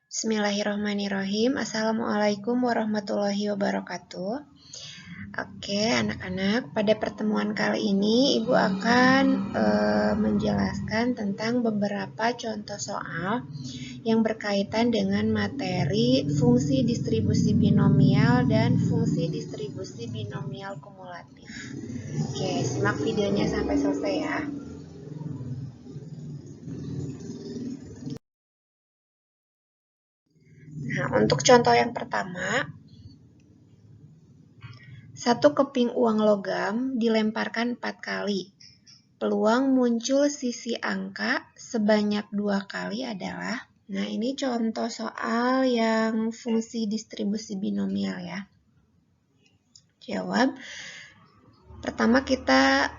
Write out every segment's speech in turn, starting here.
Bismillahirrahmanirrahim. Assalamualaikum warahmatullahi wabarakatuh. Oke, anak-anak, pada pertemuan kali ini Ibu akan menjelaskan tentang beberapa contoh soal yang berkaitan dengan materi fungsi distribusi binomial dan fungsi distribusi binomial kumulatif. Oke, simak videonya sampai selesai ya. Nah, untuk contoh yang pertama, satu keping uang logam dilemparkan 4 kali. Peluang muncul sisi angka sebanyak 2 kali adalah, nah ini contoh soal yang fungsi distribusi binomial ya. Jawab. Pertama kita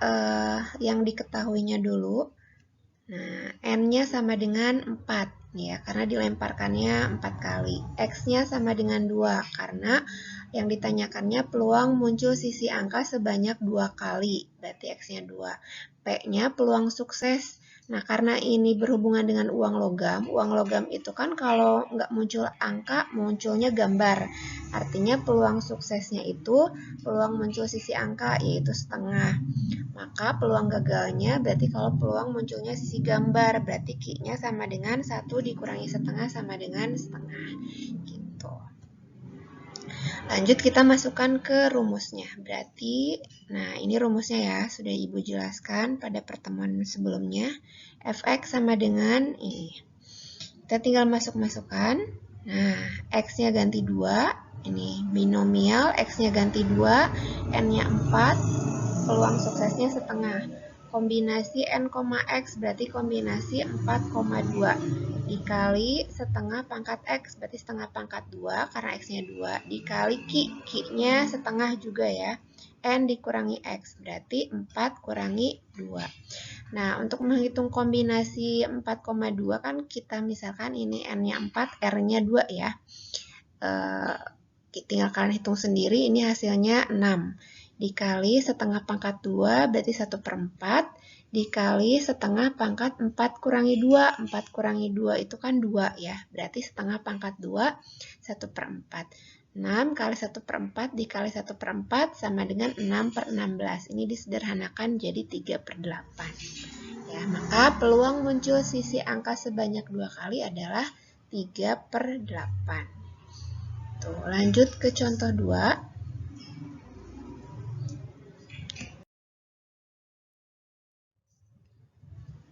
yang diketahuinya dulu. Nah, N-nya sama dengan 4 ya, karena dilemparkannya 4 kali. X-nya sama dengan 2 karena yang ditanyakannya peluang muncul sisi angka sebanyak 2 kali, berarti X-nya 2. P-nya peluang sukses. Nah, karena ini berhubungan dengan uang logam itu kan kalau nggak muncul angka, munculnya gambar. Artinya peluang suksesnya itu peluang muncul sisi angka, yaitu setengah. Maka peluang gagalnya berarti kalau peluang munculnya sisi gambar, berarti Q-nya sama dengan 1 dikurangi setengah sama dengan setengah. Gitu. Lanjut kita masukkan ke rumusnya. Berarti, nah ini rumusnya ya, sudah Ibu jelaskan pada pertemuan sebelumnya. Fx sama dengan ini. Kita tinggal masuk-masukkan. Nah, X-nya ganti 2. Ini binomial, X-nya ganti 2, N-nya 4, peluang suksesnya setengah. Kombinasi N, X berarti kombinasi 4,2 dikali setengah pangkat X berarti setengah pangkat 2 karena X-nya 2 dikali Q-nya setengah juga ya. N dikurangi X berarti 4 kurangi 2. Nah, untuk menghitung kombinasi 4,2 kan kita misalkan ini N-nya 4, R-nya 2 ya. Tinggal kalian hitung sendiri, ini hasilnya 6. Dikali setengah pangkat 2 berarti 1/4. Dikali setengah pangkat 4 kurangi 2. 4 kurangi 2 itu kan 2 ya. Berarti setengah pangkat 2, 1/4. 6 kali 1/4 dikali 1/4 sama dengan 6/16. Ini disederhanakan jadi 3/8. Ya, maka peluang muncul sisi angka sebanyak 2 kali adalah 3/8. Tuh, lanjut ke contoh 2.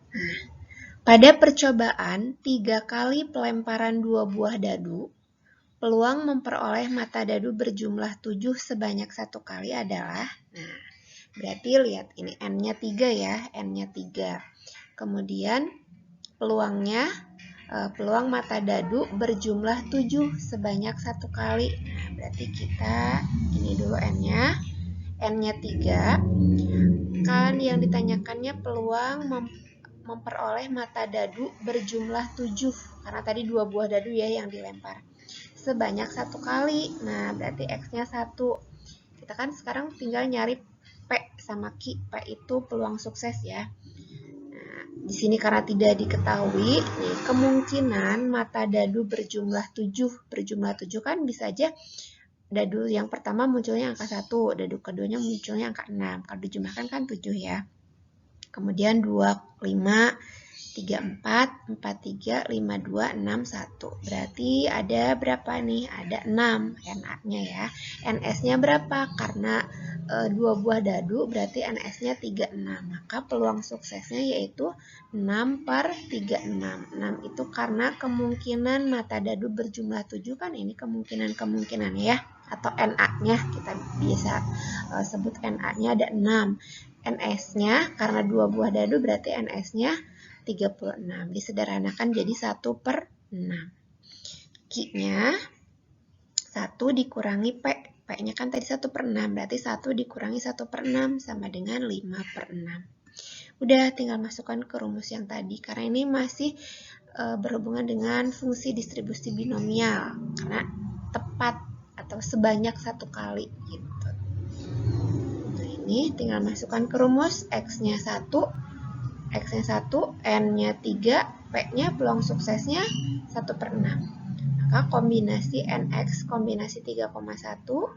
Nah, pada percobaan 3 kali pelemparan 2 buah dadu, peluang memperoleh mata dadu berjumlah 7 sebanyak 1 kali adalah, nah, berarti lihat ini N-nya 3 ya, N-nya 3. Kemudian peluangnya, peluang mata dadu berjumlah 7 sebanyak 1 kali. Nah, berarti kita, ini dulu N-nya 3. Kan yang ditanyakannya peluang memperoleh mata dadu berjumlah 7, karena tadi 2 buah dadu ya yang dilempar. Sebanyak 1 kali, nah berarti X-nya 1. Kita kan sekarang tinggal nyari P sama Q. P itu peluang sukses ya. Nah, di sini karena tidak diketahui, nih, kemungkinan mata dadu berjumlah 7. Berjumlah 7 kan bisa aja dadu yang pertama munculnya angka 1, dadu keduanya munculnya angka 6. Kalau dijumlahkan kan 7 ya. Kemudian 2, 5, 3, 4, 4, 3, 5, 2, 6, 1. Berarti ada berapa nih? Ada 6 NA-nya ya. NS-nya berapa? Karena 2 buah dadu berarti NS-nya 36. Maka peluang suksesnya yaitu 6/36. 6 itu karena kemungkinan mata dadu berjumlah 7 kan ini kemungkinan ya. Atau NA-nya kita bisa sebut NA-nya ada 6. NS-nya karena 2 buah dadu berarti NS-nya 36. Disederhanakan jadi 1/6. Q-nya 1 dikurangi P. P-nya kan tadi 1/6. Berarti 1 dikurangi 1/6 sama dengan 5/6. Udah tinggal masukkan ke rumus yang tadi. Karena ini masih berhubungan dengan fungsi distribusi binomial. Karena tepat atau sebanyak 1 kali gitu. Nah, ini tinggal masukkan ke rumus. X-nya 1. X-nya 1, N-nya 3, P-nya peluang suksesnya 1/6. maka kombinasi NX kombinasi 3,1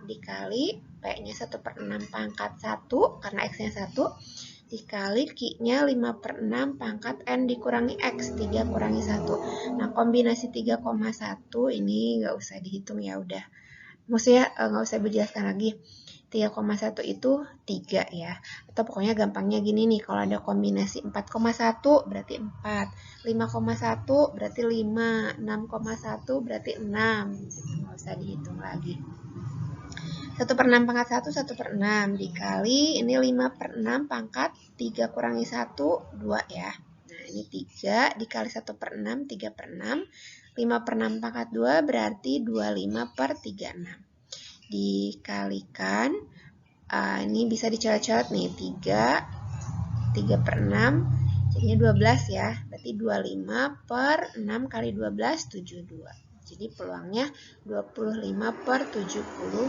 dikali P-nya 1/6 pangkat 1 karena X-nya 1 dikali Q-nya 5/6 pangkat N dikurangi X, 3 kurangi 1. Nah, kombinasi 3,1 ini nggak usah dihitung ya, udah. Maksudnya nggak usah dijelaskan lagi. 3,1 itu 3 ya. Atau pokoknya gampangnya gini nih, kalau ada kombinasi 4,1 berarti 4, 5,1 berarti 5, 6,1 berarti 6. Nggak usah dihitung lagi. 1/6 pangkat 1, 1/6 dikali ini 5/6 pangkat 3 kurangi 1, 2 ya. Nah, ini 3 dikali 1/6, 3/6. 5/6 pangkat 2 berarti 25/36. Dikalikan, ini bisa dicoret-coret nih, 3/6, jadinya 12 ya. Berarti 25/6 kali 12, 72. Jadi peluangnya 25/72.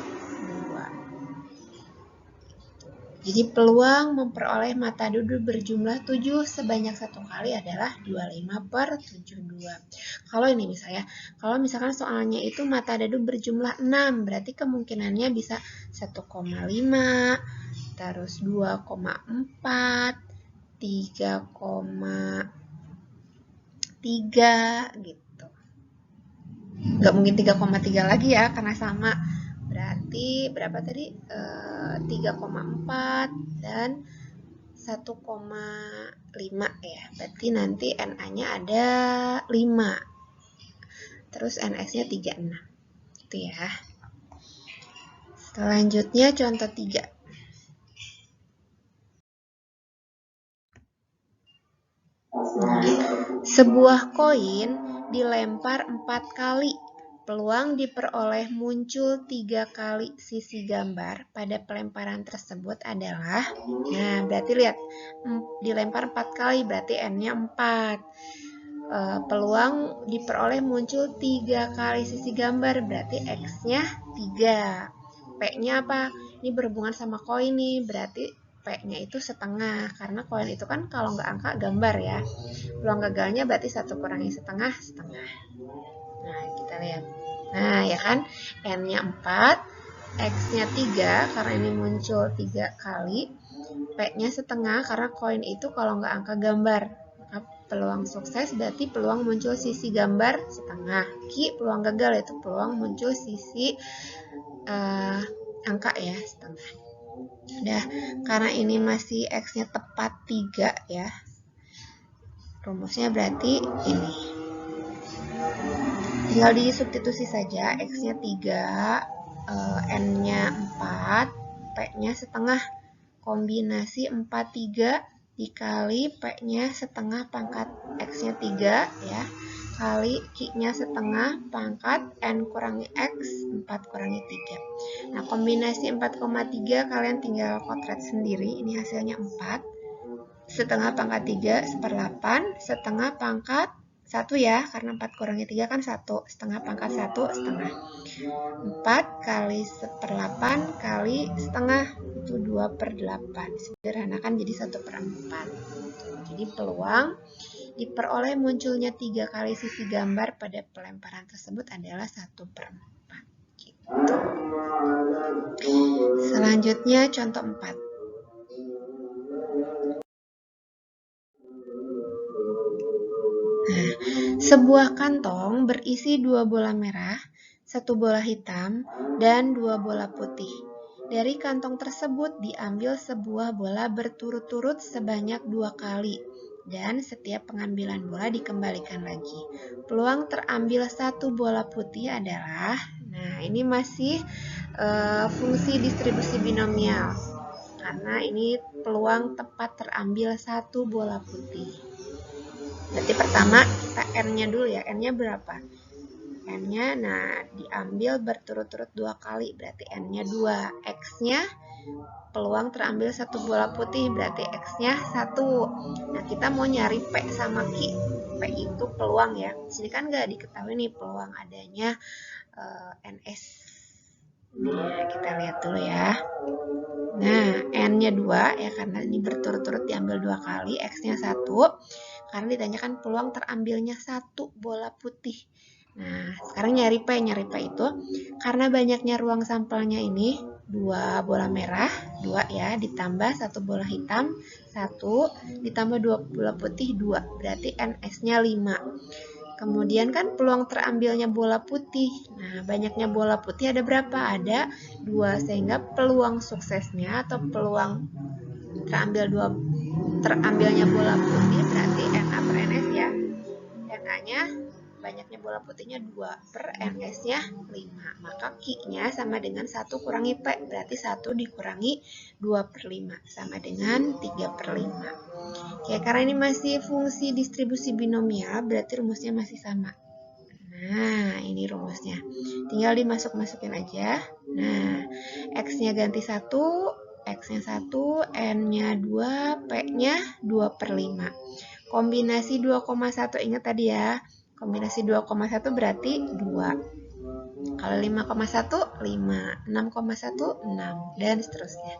Jadi peluang memperoleh mata duduk berjumlah 7 sebanyak 1 kali adalah 25/72. Kalau ini misalnya, kalau misalkan soalnya itu mata duduk berjumlah 6, berarti kemungkinannya bisa 1,5, terus 2,4, 3,3 gitu. Nggak mungkin 3,3 lagi ya, karena sama. Berarti berapa tadi? 3,4 dan 1,5 ya. Berarti nanti NA-nya ada 5. Terus NS-nya 36. Itu ya. Selanjutnya contoh 3. Sebuah koin dilempar 4 kali. Peluang diperoleh muncul 3 kali sisi gambar pada pelemparan tersebut adalah, nah berarti lihat, dilempar 4 kali berarti N-nya 4. Peluang diperoleh muncul 3 kali sisi gambar berarti X-nya 3. P-nya apa? Ini berhubungan sama koin nih, berarti P-nya itu setengah, karena koin itu kan kalau nggak angka gambar ya. Peluang gagalnya berarti 1 kurangi setengah, setengah. Nah, kita lihat. Nah, ya kan? N-nya 4, X-nya 3, karena ini muncul 3 kali. P-nya setengah, karena koin itu kalau nggak angka gambar. Maka peluang sukses berarti peluang muncul sisi gambar setengah. Q, peluang gagal yaitu peluang muncul sisi angka ya, setengah. Udah, karena ini masih X-nya tepat 3 ya. Rumusnya berarti ini. Tinggal disubstitusi saja, X-nya 3, N-nya 4, P-nya setengah. Kombinasi 4, 3 dikali P-nya setengah pangkat X-nya 3 ya, kali Q-nya setengah pangkat N kurangi X, 4 kurangi 3. Nah, kombinasi 4,3 kalian tinggal kotret sendiri, ini hasilnya 4. Setengah pangkat 3, 1/8, setengah pangkat 1 ya, karena 4 kurangi 3 kan 1, setengah pangkat 1, setengah. 4 kali 1/8 kali setengah, itu 2/8. Sederhanakan jadi 1/4. Jadi peluang diperoleh munculnya 3 kali sisi gambar pada pelemparan tersebut adalah 1/4. Gitu. Selanjutnya contoh 4. Nah, sebuah kantong berisi 2 bola merah, 1 bola hitam, dan 2 bola putih. Dari kantong tersebut diambil sebuah bola berturut-turut sebanyak 2 kali, dan setiap pengambilan bola dikembalikan lagi. Peluang terambil 1 bola putih adalah, nah ini masih fungsi distribusi binomial, karena ini peluang tepat terambil 1 bola putih. Berarti pertama kita N-nya dulu ya. N-nya berapa? N-nya, nah diambil berturut-turut 2 kali. Berarti N-nya 2. X-nya peluang terambil 1 bola putih. Berarti X-nya 1. Nah, kita mau nyari P sama Q. P itu peluang ya. Di sini kan nggak diketahui nih peluang adanya NS. Nah, kita lihat dulu ya. Nah, N-nya 2 ya, karena ini berturut-turut diambil 2 kali. X-nya 1. Karena ditanyakan peluang terambilnya 1 bola putih. Nah, sekarang nyari P. Nyari P itu karena banyaknya ruang sampelnya ini 2 bola merah, 2 ya, ditambah 1 bola hitam, 1, ditambah 2 bola putih, 2. Berarti NS-nya 5. Kemudian kan peluang terambilnya bola putih. Nah, banyaknya bola putih ada berapa? Ada 2, sehingga peluang suksesnya atau peluang terambilnya bola putih berarti NA per NS ya. NA-nya banyaknya bola putihnya 2 per NS-nya 5. Maka Q-nya sama dengan 1 kurangi P. Berarti 1 dikurangi 2 per 5 sama dengan 3 per 5. Oke, karena ini masih fungsi distribusi binomial, berarti rumusnya masih sama. Nah, ini rumusnya. Tinggal dimasuk-masukin aja. Nah, X-nya ganti 1, X-nya 1, N-nya 2, P-nya 2 per 5. Kombinasi 2,1 ingat tadi ya. Kombinasi 2,1 berarti 2. Kalau 5,1, 5. 6,1, 6. Dan seterusnya.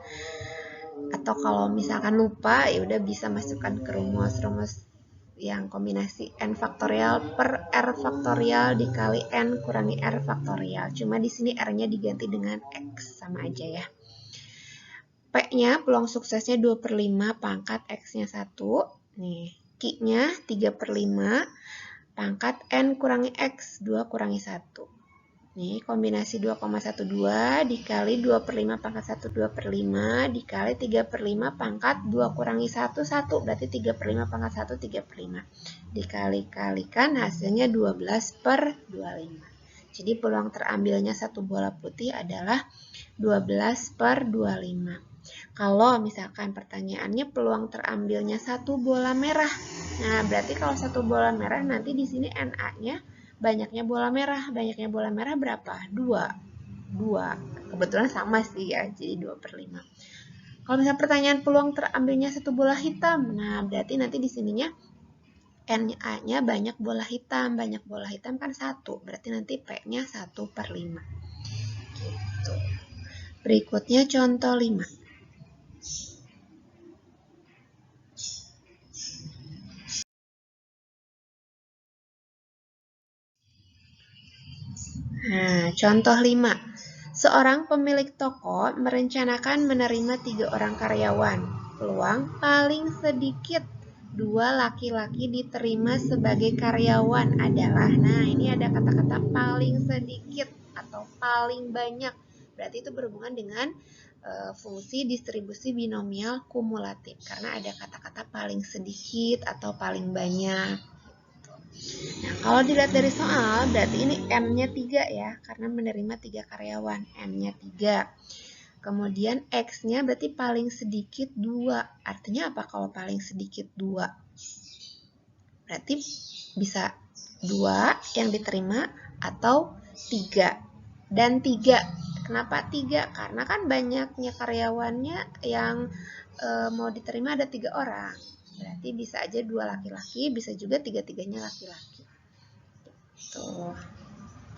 Atau kalau misalkan lupa, ya udah bisa masukkan ke rumus-rumus yang kombinasi n faktorial per r faktorial dikali n kurangi r faktorial. Cuma di sini r-nya diganti dengan x, sama aja ya. P-nya peluang suksesnya 2 per 5 pangkat x-nya 1. Nih, Q-nya 3 per 5 pangkat n kurangi x, 2 kurangi 1. Nih, kombinasi 2,12 dikali 2 per 5 pangkat 1, 2 per 5 dikali 3 per 5 pangkat 2 kurangi 1, 1. Berarti 3 per 5 pangkat 1, 3 per 5. Dikali-kalikan hasilnya 12 per 25. Jadi peluang terambilnya satu bola putih adalah 12 per 25. Kalau misalkan pertanyaannya peluang terambilnya satu bola merah. Nah, berarti kalau satu bola merah nanti di sini NA-nya banyaknya bola merah. Banyaknya bola merah berapa? 2. 2. Kebetulan sama sih ya, jadi 2 per 5. Kalau misalnya pertanyaan peluang terambilnya satu bola hitam, nah berarti nanti di sininya NA-nya banyak bola hitam. Banyak bola hitam kan 1, berarti nanti P-nya 1 per 5. Gitu. Berikutnya contoh 5. Nah, contoh 5. Seorang pemilik toko merencanakan menerima 3 orang karyawan. Peluang paling sedikit 2 laki-laki diterima sebagai karyawan adalah, nah ini ada kata-kata paling sedikit atau paling banyak. Berarti itu berhubungan dengan fungsi distribusi binomial kumulatif. Karena ada kata-kata paling sedikit atau paling banyak. Nah, kalau dilihat dari soal, berarti ini N-nya 3 ya, karena menerima 3 karyawan, N-nya 3. Kemudian X-nya berarti paling sedikit 2. Artinya apa kalau paling sedikit 2? Berarti bisa 2 yang diterima atau 3. Dan 3. Kenapa 3? Karena kan banyaknya karyawannya yang mau diterima ada 3 orang. Berarti bisa aja 2 laki-laki, bisa juga 3-3-nya laki-laki. Tuh.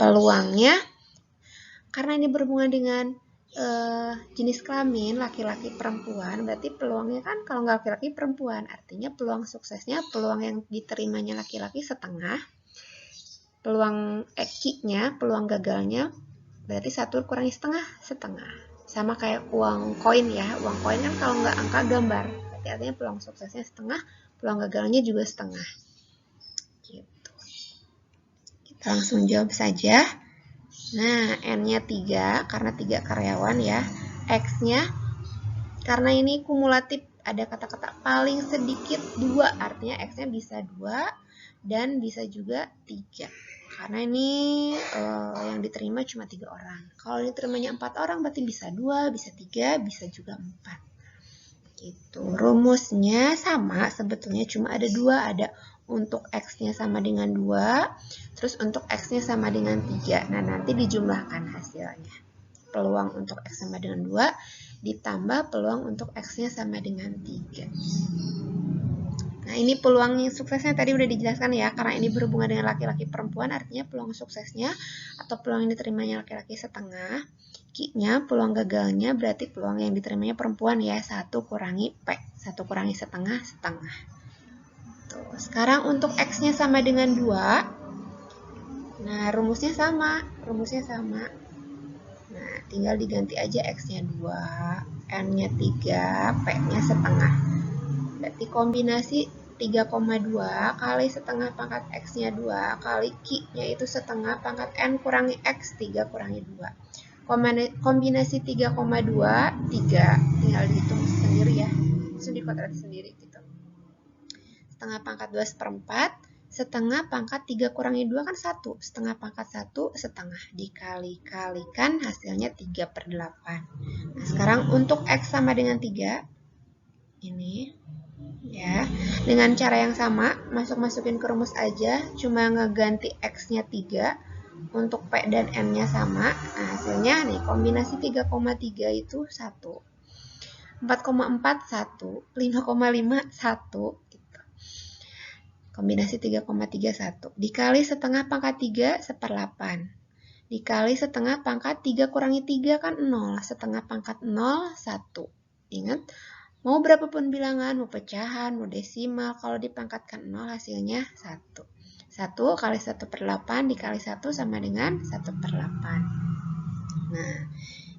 Peluangnya, karena ini berhubungan dengan jenis kelamin laki-laki perempuan, berarti peluangnya kan kalau nggak laki-laki perempuan, artinya peluang suksesnya, peluang yang diterimanya laki-laki setengah, peluang Q-nya, peluang gagalnya berarti 1 kurangi setengah, setengah. Sama kayak uang koin ya, uang koin kan kalau nggak angka gambar, berarti artinya peluang suksesnya setengah, peluang gagalnya juga setengah. Gitu. Kita langsung jawab saja. Nah, N-nya 3 karena 3 karyawan ya. X-nya karena ini kumulatif ada kata-kata paling sedikit 2, artinya X-nya bisa 2 dan bisa juga 3. Karena ini yang diterima cuma 3 orang. Kalau diterimanya 4 orang berarti bisa 2, bisa 3, bisa juga 4. Gitu. Rumusnya sama, sebetulnya cuma ada 2, ada untuk X-nya sama dengan 2, terus untuk X-nya sama dengan 3. Nah, nanti dijumlahkan hasilnya. Peluang untuk X sama dengan 2, ditambah peluang untuk X-nya sama dengan 3. Nah, ini peluang suksesnya tadi udah dijelaskan ya, karena ini berhubungan dengan laki-laki perempuan, artinya peluang suksesnya atau peluang yang diterimanya laki-laki setengah. Q-nya, peluang gagalnya berarti peluang yang diterimanya perempuan ya, 1 kurangi P. 1 kurangi setengah, setengah. Tuh, sekarang untuk X-nya sama dengan 2, Nah, rumusnya sama. Nah, tinggal diganti aja X-nya 2, N-nya 3, P-nya setengah. Berarti kombinasi 3,2 kali setengah pangkat X-nya 2 kali Q-nya itu setengah pangkat N kurangi X, 3 kurangi 2. Kombinasi 3,2, 3. Tinggal dihitung sendiri ya. Langsung dikuadrat sendiri gitu. Setengah pangkat 2 seperempat. Setengah pangkat 3 kurangi 2 kan 1. Setengah pangkat 1 setengah. Dikali-kalikan hasilnya 3/8. Nah, sekarang untuk X sama dengan 3. Ini. Ya, dengan cara yang sama, masukin ke rumus aja. Cuma ngeganti X-nya 3. Untuk P dan N-nya sama. Nah, hasilnya nih, kombinasi 3,3 itu 1. 4,4, 1. 5,5, 1. Kombinasi 3,31 dikali setengah pangkat 3 seperlapan. Dikali setengah pangkat 3 kurangi 3 kan 0. Setengah pangkat 0, 1. Ingat, mau berapapun bilangan, mau pecahan, mau desimal, kalau dipangkatkan 0 hasilnya 1. 1 kali 1/8 dikali 1 sama dengan 1/8. Nah,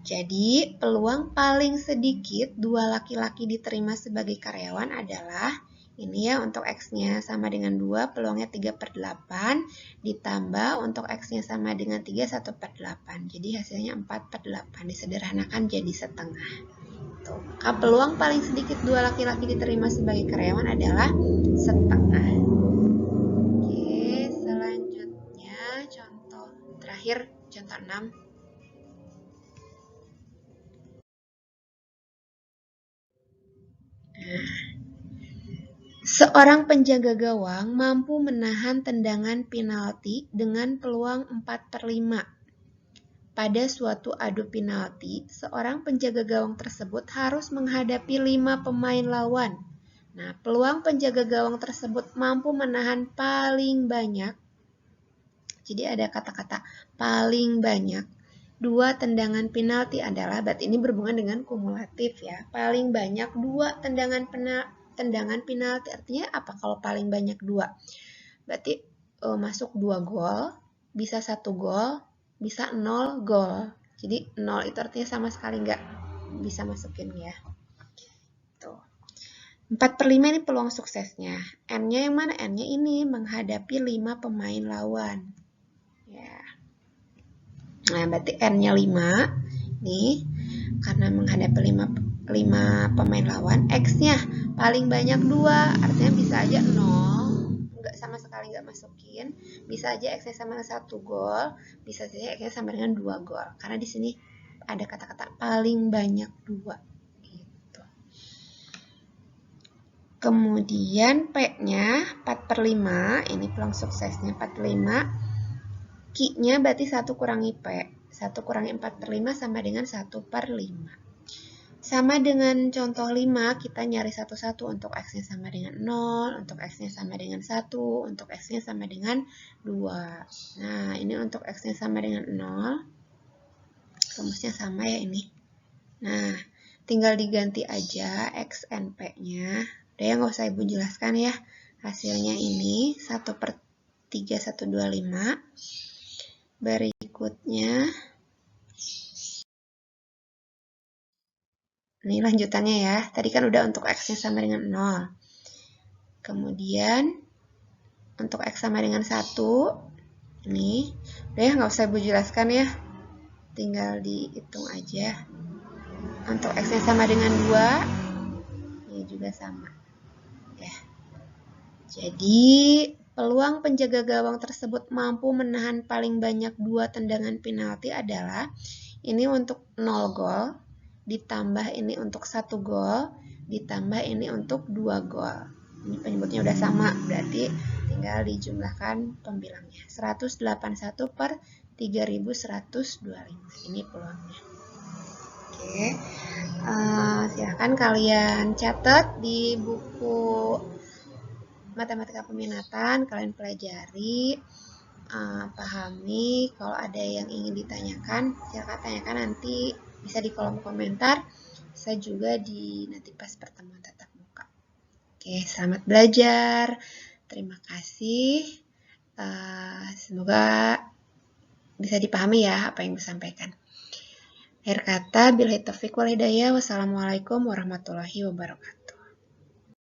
jadi peluang paling sedikit dua laki-laki diterima sebagai karyawan adalah ini ya, untuk X-nya sama dengan 2, peluangnya 3/8, ditambah untuk X-nya sama dengan 3, 1/8. Jadi hasilnya 4/8, disederhanakan jadi setengah. Tuh. Maka peluang paling sedikit dua laki-laki diterima sebagai karyawan adalah setengah. Oke, selanjutnya contoh terakhir, contoh 6. Seorang penjaga gawang mampu menahan tendangan penalti dengan peluang 4/5. Pada suatu adu penalti, seorang penjaga gawang tersebut harus menghadapi 5 pemain lawan. Nah, peluang penjaga gawang tersebut mampu menahan paling banyak. Jadi ada kata-kata paling banyak. 2 tendangan penalti adalah, berarti ini berhubungan dengan kumulatif ya. Paling banyak 2 tendangan penalti artinya apa kalau paling banyak 2? Berarti masuk 2 gol, bisa 1 gol, bisa 0 gol. Jadi 0 itu artinya sama sekali nggak bisa masukin ya. Tuh. 4/5 ini peluang suksesnya. N-nya yang mana? N-nya ini menghadapi 5 pemain lawan. Ya. Nah, berarti N-nya 5. Nih, karena menghadapi 5 pemain lawan, X-nya paling banyak 2, artinya bisa aja 0, nggak sama sekali nggak masukin, bisa aja X-nya sama dengan 1 gol, bisa aja X-nya sama dengan 2 gol, karena di sini ada kata-kata paling banyak 2. Gitu. Kemudian P-nya 4/5, ini peluang suksesnya 4/5, Q-nya berarti 1 kurangi P, 1 kurangi 4/5 sama dengan 1/5. Sama dengan contoh 5, kita nyari satu-satu untuk X-nya sama dengan 0, untuk X-nya sama dengan 1, untuk X-nya sama dengan 2. Nah, ini untuk X-nya sama dengan 0, rumusnya sama ya ini. Nah, tinggal diganti aja X and P-nya. Udah ya, nggak usah Ibu jelaskan ya. Hasilnya ini 1/3125. Berikutnya, ini lanjutannya ya. Tadi kan udah untuk X-nya sama dengan 0. Kemudian, untuk X sama dengan 1, ini, udah ya nggak usah Ibu jelaskan ya. Tinggal dihitung aja. Untuk X-nya sama dengan 2, ini juga sama. Ya. Jadi, peluang penjaga gawang tersebut mampu menahan paling banyak 2 tendangan penalti adalah ini untuk 0 gol, ditambah ini untuk 1 gol, ditambah ini untuk 2 gol. Ini penyebutnya udah sama, berarti tinggal dijumlahkan pembilangnya. 181/3125. Ini peluangnya. Oke, silahkan kalian catat di buku matematika peminatan, kalian pelajari, pahami. Kalau ada yang ingin ditanyakan, silakan tanyakan nanti, bisa di kolom komentar, bisa juga di nanti pas pertemuan tatap muka. Oke, selamat belajar. Terima kasih. Semoga bisa dipahami ya apa yang disampaikan. Akhir kata, billahi taufiq wal hidayah. Wassalamualaikum warahmatullahi wabarakatuh.